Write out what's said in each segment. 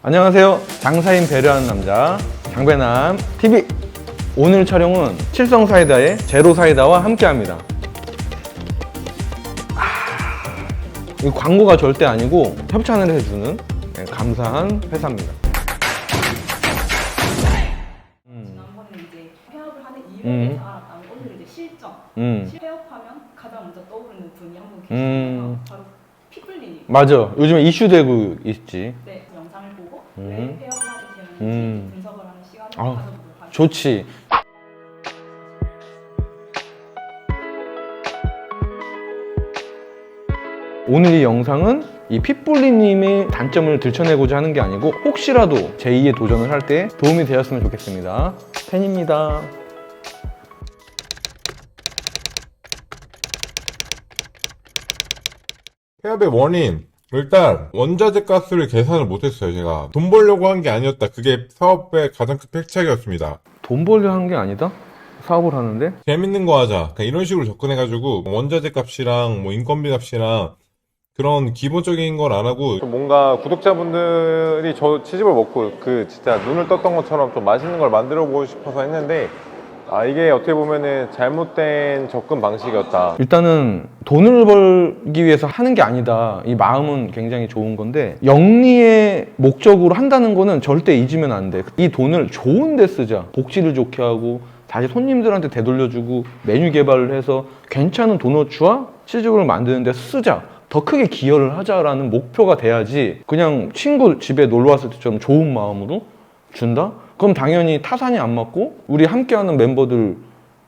안녕하세요. 장사인 배려하는 남자 장배남 TV. 오늘 촬영은 칠성 사이다의 제로 사이다와 함께 합니다. 이 광고가 절대 아니고 협찬을 해주는 감사한 회사입니다. 지난번에 이제 폐업을 하는 이유에 대해서 알았다면 오늘 이제 실정. 폐업하면 가장 먼저 떠오르는 분이 한 분 계시잖아요. 바로 피플리님. 맞아. 요즘에 이슈되고 있지. 네, 영상을 보고 왜 폐업을 하게 되는지 분석을 하는 시간을 가져보도록 하겠습니다. 좋지. 오늘 이 영상은 이 핏불리님의 단점을 들춰내고자 하는 게 아니고 혹시라도 제2의 도전을 할 때 도움이 되었으면 좋겠습니다. 팬입니다. 폐업의 원인, 일단 원자재 가스를 계산을 못했어요. 제가 돈 벌려고 한 게 아니었다. 그게 사업의 가장 큰 팩착이었습니다. 돈 벌려 한 게 아니다? 사업을 하는데? 재밌는 거 하자, 그냥 이런 식으로 접근해가지고 원자재 값이랑 뭐 인건비 값이랑 그런 기본적인 걸 안 하고 뭔가 구독자분들이 저 치즈볼 먹고 그 진짜 눈을 떴던 것처럼 좀 맛있는 걸 만들어 보고 싶어서 했는데 이게 어떻게 보면은 잘못된 접근 방식이었다. 일단은 돈을 벌기 위해서 하는 게 아니다. 이 마음은 굉장히 좋은 건데 영리의 목적으로 한다는 거는 절대 잊으면 안 돼. 이 돈을 좋은 데 쓰자. 복지를 좋게 하고 다시 손님들한테 되돌려주고 메뉴 개발을 해서 괜찮은 도너츠와 치즈볼을 만드는 데 쓰자. 더 크게 기여를 하자라는 목표가 돼야지 그냥 친구 집에 놀러 왔을 때처럼 좋은 마음으로 준다? 그럼 당연히 타산이 안 맞고 우리 함께하는 멤버들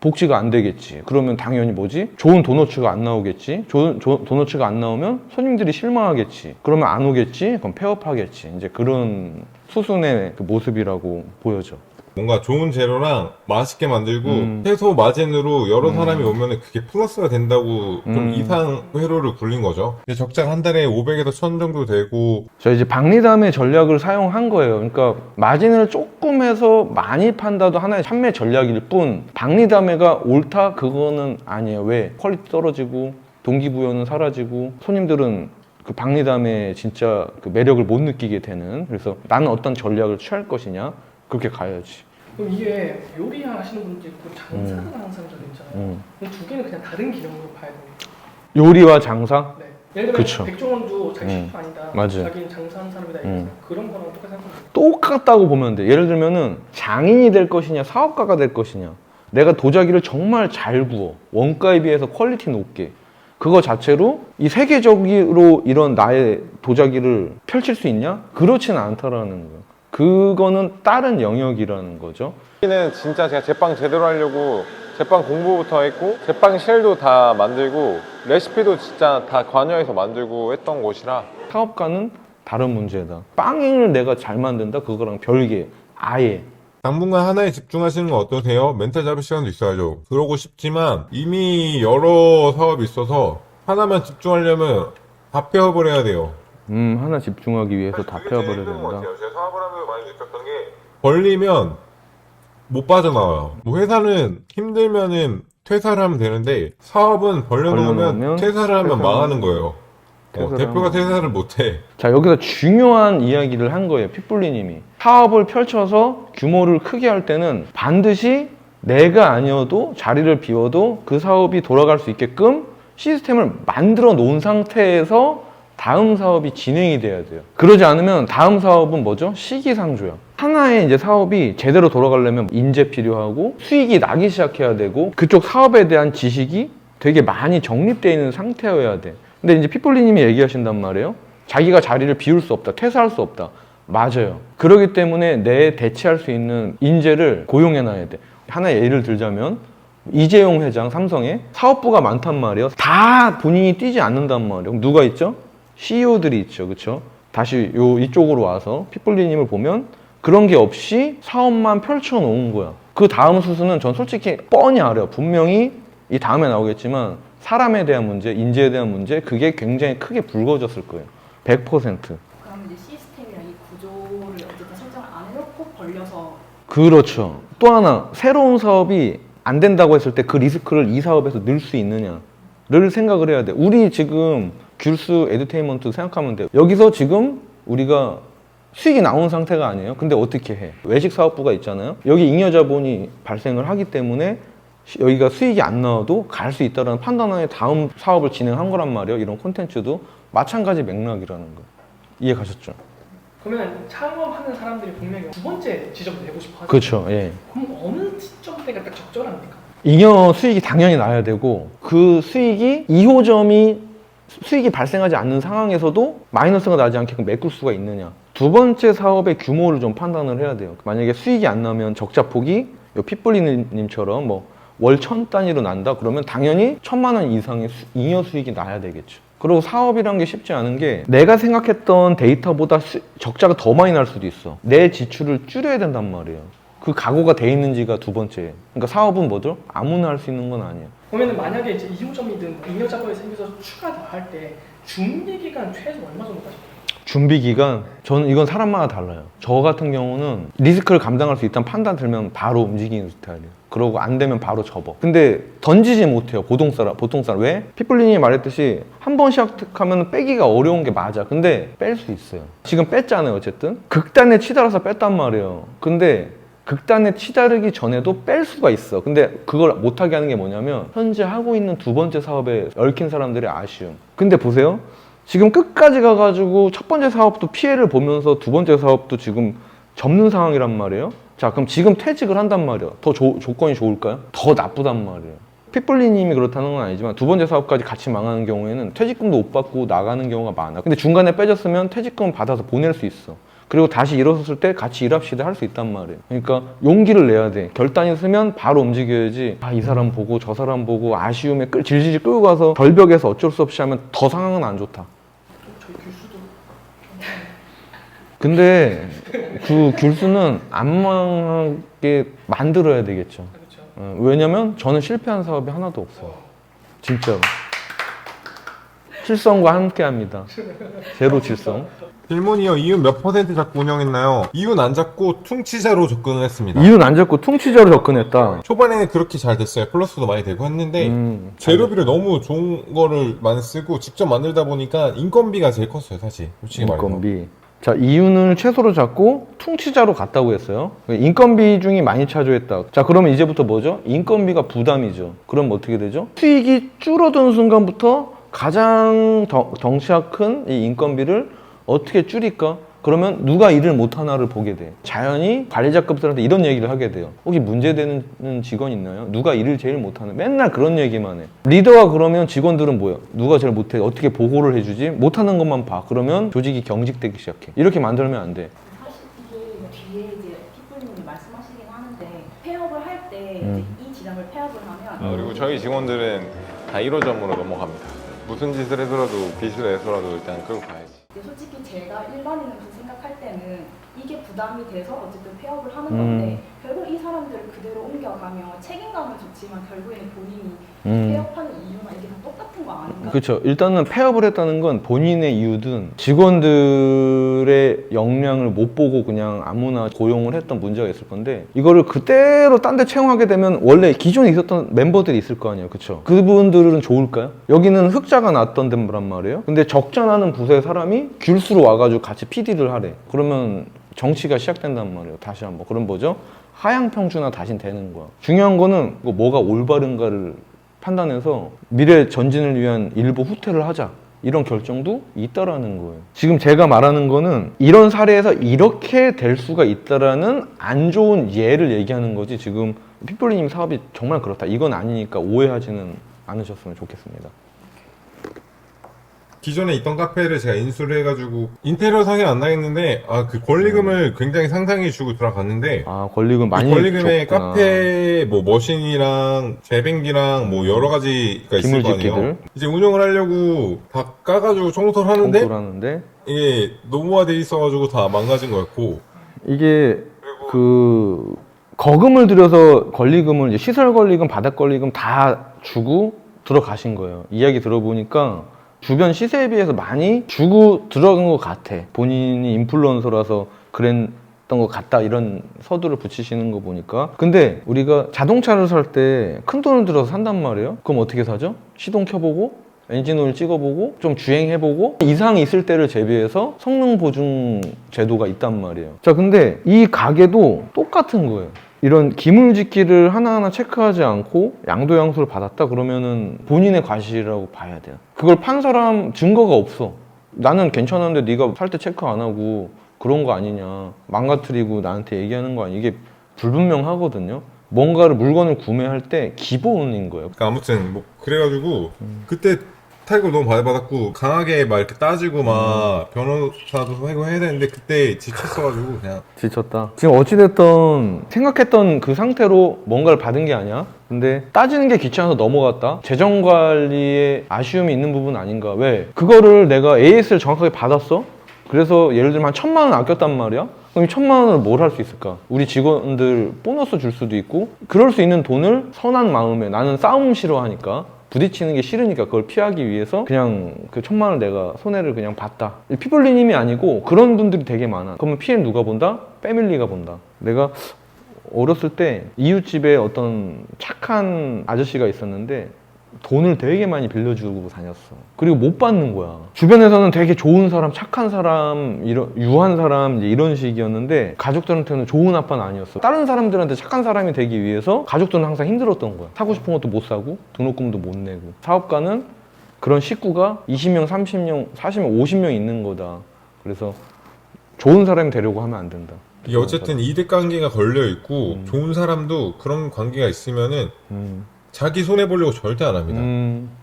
복지가 안 되겠지. 그러면 당연히 뭐지? 좋은 도너츠가 안 나오겠지. 좋은 도너츠가 안 나오면 손님들이 실망하겠지. 그러면 안 오겠지. 그럼 폐업하겠지. 이제 그런 수순의 그 모습이라고 보여져. 뭔가 좋은 재료랑 맛있게 만들고 최소 마진으로 여러 사람이 오면 그게 플러스가 된다고 좀 이상 회로를 굴린 거죠. 적자가 한 달에 500에서 1000 정도 되고. 저 이제 박리담의 전략을 사용한 거예요. 그러니까 마진을 조금 해서 많이 판다도 하나의 판매 전략일 뿐 박리담회가 옳다? 그거는 아니에요. 왜? 퀄리티 떨어지고 동기부여는 사라지고 손님들은 그 박리담의 진짜 그 매력을 못 느끼게 되는. 그래서 나는 어떤 전략을 취할 것이냐? 그렇게 가야지. 그럼 이게 요리하시는 분도 있고 장사를 하는 사람들도 있잖아요. 그럼 두 개는 그냥 다른 기능으로 봐야 됩니다. 요리와 장사? 네. 예를 들면 그쵸. 백종원도 자기 셰프 아니다. 맞아요. 자기는 장사하는 사람이다. 이러잖아요. 그런 거랑 똑같이 생각합니다. 똑같다고 보면 돼. 예를 들면은 장인이 될 것이냐 사업가가 될 것이냐. 내가 도자기를 정말 잘 구워. 원가에 비해서 퀄리티 높게. 그거 자체로 이 세계적으로 이런 나의 도자기를 펼칠 수 있냐? 그렇지는 않다라는 거예요. 그거는 다른 영역이라는 거죠. 여기는 진짜 제가 제빵 제대로 하려고 제빵 공부부터 했고 제빵 쉘도 다 만들고 레시피도 진짜 다 관여해서 만들고 했던 곳이라 사업가는 다른 문제다. 빵을 내가 잘 만든다? 그거랑 별개. 아예. 당분간 하나에 집중하시는 건 어떠세요? 멘탈 잡을 시간도 있어야죠. 그러고 싶지만 이미 여러 사업이 있어서 하나만 집중하려면 다 폐업을 해야 돼요. 하나 집중하기 위해서 다 폐업을 해야 된다. 제가 사업을 하면서 많이 느꼈던 게 벌리면 못 빠져나와요. 뭐 회사는 힘들면은 퇴사를 하면 되는데 사업은 벌려놓으면 벌려놓으면 퇴사를 하면 퇴사를 망하는 거예요. 퇴사를 대표가 하면 퇴사를 못해. 자, 여기서 중요한 이야기를 한 거예요. 핏불리님이. 사업을 펼쳐서 규모를 크게 할 때는 반드시 내가 아니어도 자리를 비워도 그 사업이 돌아갈 수 있게끔 시스템을 만들어 놓은 상태에서 다음 사업이 진행이 돼야 돼요. 그러지 않으면 다음 사업은 뭐죠? 시기상조야. 하나의 이제 사업이 제대로 돌아가려면 인재 필요하고 수익이 나기 시작해야 되고 그쪽 사업에 대한 지식이 되게 많이 정립되어 있는 상태여야 돼. 근데 이제 핏불리님이 얘기하신단 말이에요. 자기가 자리를 비울 수 없다. 퇴사할 수 없다. 맞아요. 그렇기 때문에 내 대체할 수 있는 인재를 고용해놔야 돼. 하나의 예를 들자면 이재용 회장 삼성에 사업부가 많단 말이에요. 다 본인이 뛰지 않는단 말이에요. 그럼 누가 있죠? CEO들이 있죠. 그렇죠? 다시 이쪽으로 와서 핏불리님을 보면 그런 게 없이 사업만 펼쳐놓은 거야. 그 다음 수순은 전 솔직히 뻔히 알아요. 분명히 이 다음에 나오겠지만 사람에 대한 문제, 인재에 대한 문제 그게 굉장히 크게 불거졌을 거예요. 100%. 그러면 이제 시스템이랑 이 구조를 어쨌든 설정을 안 해놓고 벌려서 그렇죠. 또 하나 새로운 사업이 안 된다고 했을 때 그 리스크를 이 사업에서 늘 수 있느냐를 생각을 해야 돼. 우리 지금 귤스 에듀테인먼트 생각하면 돼요. 여기서 지금 우리가 수익이 나온 상태가 아니에요. 근데 어떻게 해? 외식사업부가 있잖아요. 여기 잉여자본이 발생을 하기 때문에 여기가 수익이 안 나와도 갈 수 있다는 판단하에 다음 사업을 진행한 거란 말이에요. 이런 콘텐츠도 마찬가지 맥락이라는 거. 이해 가셨죠? 그러면 창업하는 사람들이 분명히 두 번째 지점을 내고 싶어 하죠. 그렇죠. 예. 그럼 어느 시점대가 딱 적절합니까? 잉여 수익이 당연히 나야 되고 그 수익이 2호점이 수익이 발생하지 않는 상황에서도 마이너스가 나지 않게끔 메꿀 수가 있느냐. 두 번째 사업의 규모를 좀 판단을 해야 돼요. 만약에 수익이 안 나면 적자폭이 요 핏불리님처럼 뭐 월 1000 단위로 난다 그러면 당연히 1000만 원 이상의 잉여 수익이 나야 되겠죠. 그리고 사업이란 게 쉽지 않은 게 내가 생각했던 데이터보다 적자가 더 많이 날 수도 있어. 내 지출을 줄여야 된단 말이에요. 그 각오가 돼 있는지가 두 번째. 그러니까 사업은 뭐죠? 아무나 할 수 있는 건 아니에요. 그러면 만약에 이제 2호점이든 잉여자본이 생겨서 추가 더 할 때 준비 기간 최소 얼마 정도까지? 준비 기간, 저는 이건 사람마다 달라요. 저 같은 경우는 리스크를 감당할 수 있다는 판단 들면 바로 움직이는 스타일이에요. 그러고 안 되면 바로 접어. 근데 던지지 못해요. 보통 사람. 왜? 핏불리님이 말했듯이 한 번 시작하면 빼기가 어려운 게 맞아. 근데 뺄 수 있어요. 지금 뺐잖아요. 어쨌든. 극단에 치달아서 뺐단 말이에요. 근데 극단에 치다르기 전에도 뺄 수가 있어. 근데 그걸 못하게 하는 게 뭐냐면 현재 하고 있는 두 번째 사업에 얽힌 사람들의 아쉬움. 근데 보세요. 지금 끝까지 가가지고 첫 번째 사업도 피해를 보면서 두 번째 사업도 지금 접는 상황이란 말이에요. 자, 그럼 지금 퇴직을 한단 말이에요. 더 조건이 좋을까요? 더 나쁘단 말이에요. 핏불리님이 그렇다는 건 아니지만 두 번째 사업까지 같이 망하는 경우에는 퇴직금도 못 받고 나가는 경우가 많아. 근데 중간에 빼졌으면 퇴직금 받아서 보낼 수 있어. 그리고 다시 일어섰을 때 같이 일합시다 할 수 있단 말이에요. 그러니까 용기를 내야 돼. 결단이 서면 바로 움직여야지. 아, 이 사람 보고 저 사람 보고 아쉬움에 질질 끌고 가서 절벽에서 어쩔 수 없이 하면 더 상황은 안 좋다. 저희 교수도 근데 그 귤수는 안 망하게 만들어야 되겠죠. 그렇죠. 왜냐면 저는 실패한 사업이 하나도 없어요. 진짜로. 실성과 함께 합니다. 제로 질성. 질문이요. 이윤 몇 % 잡고 운영했나요? 이윤 안 잡고 퉁치자로 접근을 했습니다. 이윤 안 잡고 퉁치자로 접근했다. 초반에는 그렇게 잘 됐어요. 플러스도 많이 되고 했는데 재료비를 너무 좋은 거를 많이 쓰고 직접 만들다 보니까 인건비가 제일 컸어요. 사실 솔직히 말해서. 인건비. 자, 이윤을 최소로 잡고 퉁치자로 갔다고 했어요. 인건비 중이 많이 차지했다. 자, 그러면 이제부터 뭐죠? 인건비가 부담이죠. 그럼 어떻게 되죠? 수익이 줄어드는 순간부터 가장 덩치가 큰 이 인건비를 어떻게 줄일까? 그러면 누가 일을 못하나를 보게 돼. 자연히 관리자급들한테 이런 얘기를 하게 돼요. 혹시 문제되는 직원 있나요? 누가 일을 제일 못하는? 맨날 그런 얘기만 해. 리더가 그러면 직원들은 뭐야? 누가 제일 못해? 어떻게 보고를 해주지? 못하는 것만 봐. 그러면 조직이 경직되기 시작해. 이렇게 만들면 안 돼. 사실 이게 뒤에 이제 피플님이 말씀하시긴 하는데 폐업을 할 때 이제 이 지점을 폐업을 하면 그리고 저희 직원들은 다 1호점으로 넘어갑니다. 무슨 짓을 해서라도 빚을 내서라도 일단 끌고 가야지. 근데 솔직히 제가 일반인으로 생각할 때는 이게 부담이 돼서 어쨌든 폐업을 하는 건데 결국 이 사람들을 그대로 옮겨가면 책임감은 좋지만 결국에는 본인이 폐업하는 이유나 이게 다 똑같은 거 아닌가? 그렇죠. 일단은 폐업을 했다는 건 본인의 이유든 직원들의 역량을 못 보고 그냥 아무나 고용을 했던 문제가 있을 건데 이거를 그대로 딴 데 채용하게 되면 원래 기존에 있었던 멤버들이 있을 거 아니에요. 그렇죠. 그분들은 좋을까요? 여기는 흑자가 났던 데란 말이에요. 근데 적자나는 부서의 사람이 귤수로 와가지고 같이 PD를 하래. 그러면 정치가 시작된단 말이에요. 다시 한번. 그럼 뭐죠? 하향평준화 다시 되는 거야. 중요한 거는 뭐가 올바른가를 판단해서 미래 전진을 위한 일부 후퇴를 하자. 이런 결정도 있다라는 거예요. 지금 제가 말하는 거는 이런 사례에서 이렇게 될 수가 있다라는 안 좋은 예를 얘기하는 거지 지금 핏불리님 사업이 정말 그렇다. 이건 아니니까 오해하지는 않으셨으면 좋겠습니다. 기존에 있던 카페를 제가 인수를 해가지고 인테리어 상이 안 나겠는데 그 권리금을 굉장히 상상해 주고 들어갔는데 아, 권리금 많이 이 권리금에 줬구나. 카페 뭐 머신이랑 재뱅기랑 뭐 여러 가지가 있을 거 아니에요. 기물집기들. 이제 운영을 하려고 다 까가지고 청소를 하는데 공부하는데 이게 노무화돼 있어가지고 다 망가진 거였고 이게 그 거금을 들여서 권리금을 이제 시설 권리금, 바닥 권리금 다 주고 들어가신 거예요. 이야기 들어보니까 주변 시세에 비해서 많이 주고 들어간 것 같아. 본인이 인플루언서라서 그랬던 것 같다 이런 서두를 붙이시는 거 보니까. 근데 우리가 자동차를 살 때 큰 돈을 들어서 산단 말이에요. 그럼 어떻게 사죠? 시동 켜보고 엔진오일 찍어보고 좀 주행해보고 이상이 있을 때를 대비해서 성능 보증 제도가 있단 말이에요. 자, 근데 이 가게도 똑같은 거예요. 이런 기물짓기를 하나하나 체크하지 않고 양도양수를 받았다 그러면은 본인의 과실이라고 봐야 돼요. 그걸 판 사람 증거가 없어. 나는 괜찮았는데 네가 살 때 체크 안 하고 그런 거 아니냐, 망가뜨리고 나한테 얘기하는 거 아니야. 이게 불분명하거든요. 뭔가를 물건을 구매할 때 기본인 거예요. 그러니까 아무튼 뭐 그래가지고 그때 타격을 너무 많이 받았고 강하게 막 이렇게 따지고 막 변호사도 하고 해야 되는데 그때 지쳤어가지고 그냥 지쳤다. 지금 어찌됐든 생각했던 그 상태로 뭔가를 받은 게 아니야. 근데 따지는 게 귀찮아서 넘어갔다. 재정 관리에 아쉬움이 있는 부분 아닌가. 왜? 그거를 내가 AS를 정확하게 받았어? 그래서 예를 들면 한 1,000만 원 아꼈단 말이야? 그럼 이 1,000만 원을 뭘 할 수 있을까? 우리 직원들 보너스 줄 수도 있고, 그럴 수 있는 돈을 선한 마음에, 나는 싸움 싫어하니까 부딪히는 게 싫으니까 그걸 피하기 위해서 그냥 그 1,000만 원 내가 손해를 그냥 봤다. 피블리님이 아니고 그런 분들이 되게 많아. 그러면 피해는 누가 본다? 패밀리가 본다. 내가 어렸을 때 이웃집에 어떤 착한 아저씨가 있었는데 돈을 되게 많이 빌려주고 다녔어. 그리고 못 받는 거야. 주변에서는 되게 좋은 사람, 착한 사람, 유한 사람 이제 이런 식이었는데 가족들한테는 좋은 아빠는 아니었어. 다른 사람들한테 착한 사람이 되기 위해서 가족들은 항상 힘들었던 거야. 사고 싶은 것도 못 사고 등록금도 못 내고. 사업가는 그런 식구가 20명, 30명, 40명, 50명 있는 거다. 그래서 좋은 사람이 되려고 하면 안 된다. 이게 어쨌든 이득 관계가 걸려 있고 좋은 사람도 그런 관계가 있으면은 자기 손해 보려고 절대 안 합니다.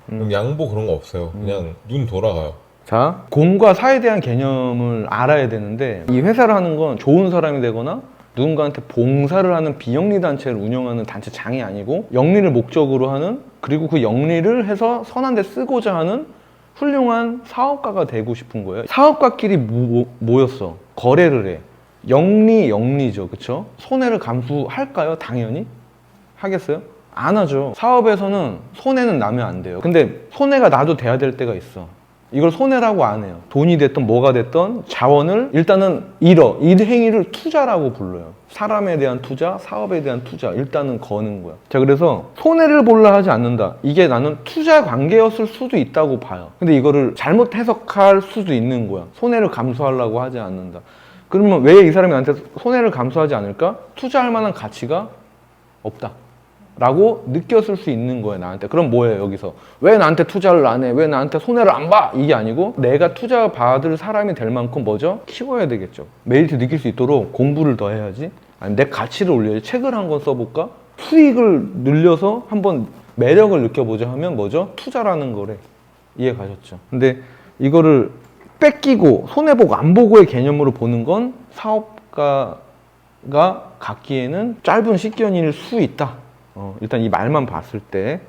그럼 양보 그런 거 없어요. 그냥 눈 돌아가요. 자, 공과 사에 대한 개념을 알아야 되는데 이 회사를 하는 건 좋은 사람이 되거나 누군가한테 봉사를 하는 비영리 단체를 운영하는 단체장이 아니고 영리를 목적으로 하는, 그리고 그 영리를 해서 선한 데 쓰고자 하는 훌륭한 사업가가 되고 싶은 거예요. 사업가끼리 모였어. 거래를 해. 영리죠. 그쵸? 손해를 감수할까요? 당연히 하겠어요? 안 하죠. 사업에서는 손해는 나면 안 돼요. 근데 손해가 나도 돼야 될 때가 있어. 이걸 손해라고 안 해요. 돈이 됐든 뭐가 됐든 자원을 일단은 이 행위를 투자라고 불러요. 사람에 대한 투자, 사업에 대한 투자, 일단은 거는 거야. 자, 그래서 손해를 보려 하지 않는다. 이게 나는 투자 관계였을 수도 있다고 봐요. 근데 이거를 잘못 해석할 수도 있는 거야. 손해를 감수하려고 하지 않는다. 그러면 왜 이 사람이 나한테 손해를 감수하지 않을까? 투자할 만한 가치가 없다 라고 느꼈을 수 있는 거예요, 나한테. 그럼 뭐예요, 여기서? 왜 나한테 투자를 안 해? 왜 나한테 손해를 안 봐? 이게 아니고 내가 투자 받을 사람이 될 만큼 뭐죠? 키워야 되겠죠. 메리트 느낄 수 있도록 공부를 더 해야지. 아니, 내 가치를 올려야지. 책을 한 권 써볼까? 수익을 늘려서 한번 매력을 느껴보자 하면 뭐죠? 투자라는 거래. 이해 가셨죠? 근데 이거를 뺏기고 손해보고 안 보고의 개념으로 보는 건 사업가가 갖기에는 짧은 식견일 수 있다. 일단 이 말만 봤을 때